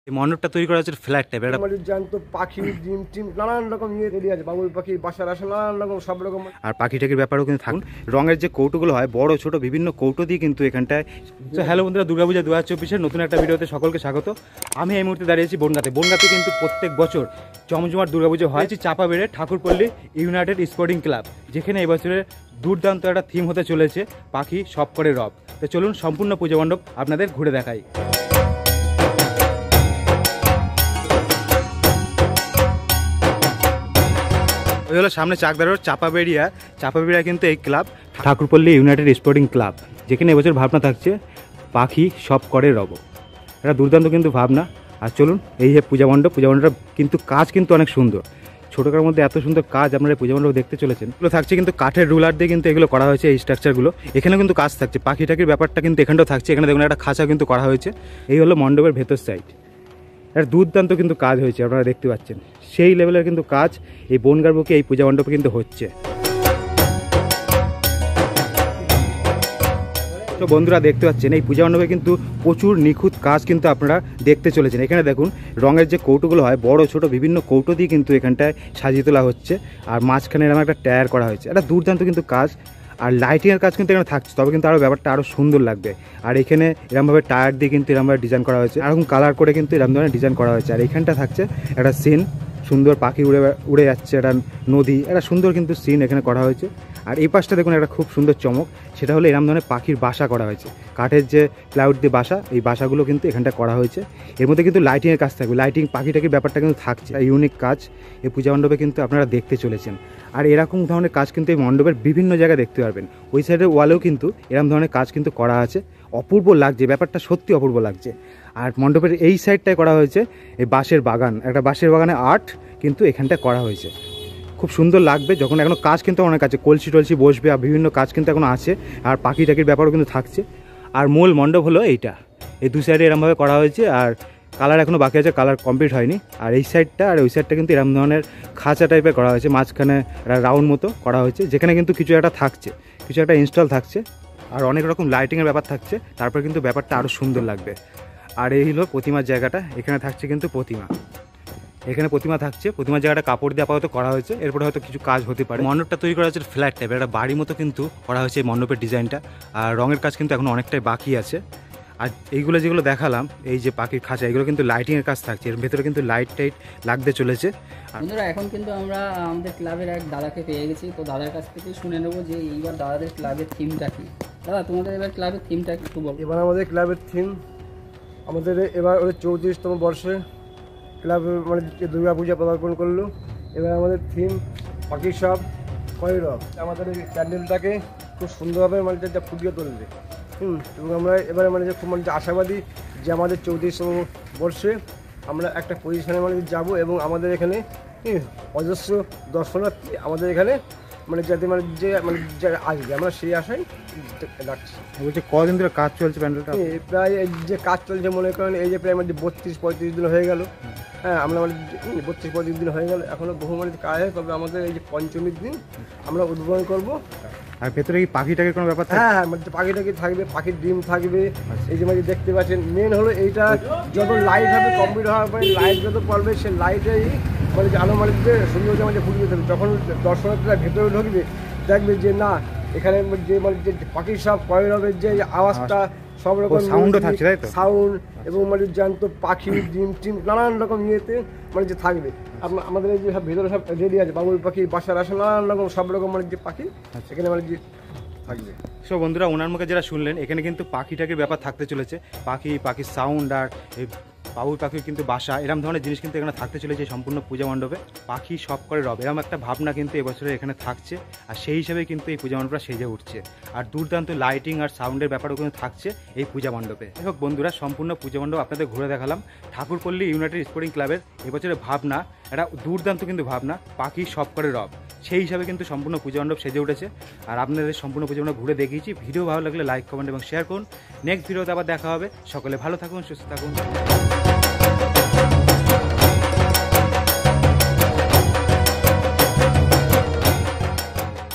এই মণ্ডপটা তৈরি করা হচ্ছে ফ্ল্যাট টাইপের। আমাদের জ্যান্ত পাখি ডিম টিম নানান রকম ইয়ে রেডি আছে, বাবুই পাখি বাসার আসে নানান রকম সব রকম। আর পাখি টাকির ব্যাপারেও কিন্তু থাকুন, রঙের যে কৌটোগুলো হয় বড় ছোট বিভিন্ন কৌটো দিয়ে কিন্তু এখানটায়। হ্যালো বন্ধুরা, দুর্গাপূজা 2024-এর নতুন একটা ভিডিওতে সকলকে স্বাগত। আমি এই মুহূর্তে দাঁড়িয়েছি বনগাঁতে। বনগাঁতে কিন্তু প্রত্যেক বছর জমজমাট দুর্গাপূজা হয়। চাপাবেড়ে ঠাকুরপল্লী ইউনাইটেড স্পোর্টিং ক্লাব, যেখানে এবছরের দুর্দান্ত একটা থিম হতে চলেছে পাখি সব করে রব। তো চলুন সম্পূর্ণ পূজা মণ্ডপ আপনাদের ঘুরে দেখাই। ওই হলো সামনে চাকদার চাপাবেড়িয়া কিন্তু এই club Thakurpalli United sporting club, যেখানে এবছর ভাবনা থাকছে পাখি সব করে রব। এটা দুর্দান্ত কিন্তু ভাবনা। আর চলুন, এই যে পূজা মণ্ডপটা কিন্তু কাজ কিন্তু অনেক সুন্দর, ছোটকার মধ্যে এত সুন্দর কাজ আপনারা পূজা মণ্ডপ দেখতে চলেছেন। এগুলো থাকছে কিন্তু কাঠের রুলার দিয়ে কিন্তু এগুলো করা হয়েছে। এই স্ট্রাকচারগুলো এখানেও কিন্তু কাজ থাকছে, পাখি টাকির ব্যাপারটা কিন্তু এখানটাও থাকছে। এখানে দেখুন একটা খাঁচা কিন্তু করা হয়েছে। এই হলো মণ্ডপের ভেতর সাইড। একটা দুর্দান্ত কিন্তু কাজ হয়েছে, আপনারা দেখতে পাচ্ছেন সেই লেভেলের কিন্তু কাজ এই বনগাঁর বুকে এই পূজা মণ্ডপে কিন্তু হচ্ছে। তো বন্ধুরা দেখতে পাচ্ছেন এই পূজা মণ্ডপে কিন্তু প্রচুর নিখুঁত কাজ কিন্তু আপনারা দেখতে চলেছেন। এখানে দেখুন রঙের যে কৌটোগুলো হয় বড় ছোট বিভিন্ন কৌটো দিয়ে কিন্তু এখানটায় সাজিয়ে তোলা হচ্ছে। আর মাঝখানে এরকম একটা টায়ার করা হয়েছে, একটা দুর্দান্ত কিন্তু কাজ। আর লাইটিংয়ের কাজ কিন্তু এখানে থাকছে, তবে কিন্তু আরও ব্যাপারটা আরও সুন্দর লাগবে। আর এখানে এরকমভাবে টায়ার দিয়ে কিন্তু এরকমভাবে ডিজাইন করা হয়েছে, এরকম কালার করে কিন্তু এরকম ধরনের ডিজাইন করা হয়েছে। আর এখানটা থাকছে একটা সিন, সুন্দর পাখি উড়ে যাচ্ছে, একটা নদী, একটা সুন্দর কিন্তু সিন এখানে করা হয়েছে। আর এই পাশটা দেখুন একটা খুব সুন্দর চমক, সেটা হলো এরকম ধরনের পাখির বাসা করা হয়েছে, কাঠের যে প্লাইউড দিয়ে বাসা, এই বাসাগুলো কিন্তু এখানটা করা হয়েছে। এর মধ্যে কিন্তু লাইটিংয়ের কাজ থাকবে, লাইটিং পাখি টাকির ব্যাপারটা কিন্তু থাকছে। ইউনিক কাজ এই পূজা মণ্ডপে কিন্তু আপনারা দেখতে চলেছেন। আর এরকম ধরনের কাজ কিন্তু এই মণ্ডপের বিভিন্ন জায়গায় দেখতে পারবেন। ওই সাইডের ওয়ালেও কিন্তু এরকম ধরনের কাজ কিন্তু করা আছে, অপূর্ব লাগছে, ব্যাপারটা সত্যি অপূর্ব লাগছে। আর মণ্ডপের এই সাইডটায় করা হয়েছে এই বাঁশের বাগান, একটা বাঁশের বাগানে আর্ট কিন্তু এখানটা করা হয়েছে, খুব সুন্দর লাগবে। যখন এখনও কাজ কিন্তু অনেক আছে, কলসি টলসি বসবে আর বিভিন্ন কাজ কিন্তু এখনও আছে। আর পাখি টাকির ব্যাপারও কিন্তু থাকছে। আর মূল মণ্ডপ হলো এইটা, এই দু সাইডে এরমভাবে করা হয়েছে। আর কালার এখনও বাকি আছে, কালার কমপ্লিট হয়নি। আর এই সাইডটা আর ওই সাইডটা কিন্তু এরকম ধরনের খাঁচা টাইপের করা হয়েছে, মাঝখানে একটা রাউন্ড মতো করা হয়েছে, যেখানে কিন্তু কিছু একটা থাকছে, কিছু একটা ইনস্টল থাকছে। আর অনেক রকম লাইটিংয়ের ব্যাপার থাকছে, তারপর কিন্তু ব্যাপারটা আরও সুন্দর লাগবে। আর এই হলো প্রতিমার জায়গাটা, এখানে থাকছে কিন্তু প্রতিমা, এখানে প্রতিমা থাকছে। প্রতিমার জায়গাটা কাপড় দিয়ে আপাতত করা হয়েছে, এরপরে হয়তো কিছু কাজ হতে পারে। মণ্ডপটা তৈরি করা হচ্ছে ফ্ল্যাট টাইপের, একটা বাড়ির মতো কিন্তু করা হয়েছে এই মণ্ডপের ডিজাইনটা। আর রঙের কাজ কিন্তু এখন অনেকটাই বাকি আছে। আর এইগুলো যেগুলো দেখালাম, এই যে পাখির খাঁচা, এগুলো কিন্তু লাইটিংয়ের কাজ থাকছে, এর ভেতরে কিন্তু লাইট টাইট লাগতে চলেছে। বন্ধুরা এখন কিন্তু আমরা আমাদের ক্লাবের এক দাদাকে পেয়ে গেছি, তো দাদার কাছ থেকে শুনে নেবো যে এইবার দাদাদের ক্লাবের থিমটা কি। দাদা, তোমাদের এবার ক্লাবের থিমটা একটু বলো। এবার আমাদের ক্লাবের থিম, আমাদের এবার ওদের 34তম বর্ষে ক্লাব মানে দুর্গা পূজা পদার্পণ করলো। এবার আমাদের থিম পাখি সব করে রব। আমাদের এই প্যান্ডেলটাকে খুব সুন্দরভাবে মানে যা ফুটিয়ে তুলবে। এবং আমরা এবারে মানে যে খুব মানে আশাবাদী যে আমাদের 34তম বর্ষে আমরা একটা পজিশনে মানে যাবো, এবং আমাদের এখানে অজস্র দর্শনার্থী আমাদের এখানে মানে যাতে মানে যে মানে আসবে, আমরা সেই আশাই রাখছি। বলছি কদিন ধরে কাজ চলছে প্যান্ডেলটা? প্রায় যে কাজ চলছে মনে করেন এই যে প্রায় মানে 32-35 দিন হয়ে গেল। হ্যাঁ, আমরা মানে 32-35 দিন হয়ে গেল, এখনও বহু মানে কাজ হয়। তবে আমাদের এই যে পঞ্চমীর দিন আমরা উদ্বোধন করবো। আর ভেতরে কি পাখি টাকির কোনো ব্যাপার? হ্যাঁ, মানে পাখি টাকি থাকবে, পাখির ডিম থাকবে। এই যে মানে দেখতে পাচ্ছেন, মেন হলো এইটা যত লাইট হবে কমপ্লিট হওয়ার পরে লাইট যত পড়বে সে লাইটেই মানে যে আলো মানে যে সৌন্দর্য মানে ফুটিয়ে দেবে। যখন দর্শনার্থীরা ভেতরে ঢুকবে দেখবে যে না, এখানে যে মানে যে পাখির সব কয়রবের যে আওয়াজটা, সব রকম সাউন্ডও থাকছে, তাই তো? সাউন্ড এবং মানে জ্যান্ত পাখি ডিম টিম নানান রকম ইয়েতে মানে যে থাকবে। আমাদের এই যে সব ভেতরে সব রেডি আছে, বাবুই পাখি বাসার আসে নানান রকম সব রকম মানে যে পাখি সেখানে মানে যে থাকবে। সো বন্ধুরা, ওনার মুখে যেটা শুনলেন, এখানে কিন্তু পাখি টাকির ব্যাপার থাকতে চলেছে, পাখির সাউন্ড আর এই বাবুই পাখির কিন্তু বাসা, এরকম ধরনের জিনিস কিন্তু এখানে থাকতে চলেছে সম্পূর্ণ পূজা মণ্ডপে। পাখি সব করে রব, এরকম একটা ভাবনা কিন্তু এবছরে এখানে থাকছে। আর সেই হিসাবে কিন্তু এই পূজা মণ্ডপটা সেজে উঠছে। আর দুর্দান্ত লাইটিং আর সাউন্ডের ব্যাপারও কিন্তু থাকছে এই পূজা মণ্ডপে। যাই হোক বন্ধুরা, সম্পূর্ণ পূজা মণ্ডপ আপনাদের ঘুরে দেখালাম। ঠাকুরপল্লী ইউনাইটেড স্পোর্টিং ক্লাবের এবছরের ভাবনা, একটা দুর্দান্ত কিন্তু ভাবনা, পাখি সব করে রব, সেই হিসাবে কিন্তু সম্পূর্ণ পূজা মণ্ডপ সেজে উঠেছে। আর আপনাদের সম্পূর্ণ পূজা মণ্ডপ ঘুরে দেখিয়েছি। ভিডিও ভালো লাগলে লাইক, কমেন্ট এবং শেয়ার করুন। নেক্সট ভিডিওতে আবার দেখা হবে। সকলে ভালো থাকুন, সুস্থ থাকুন।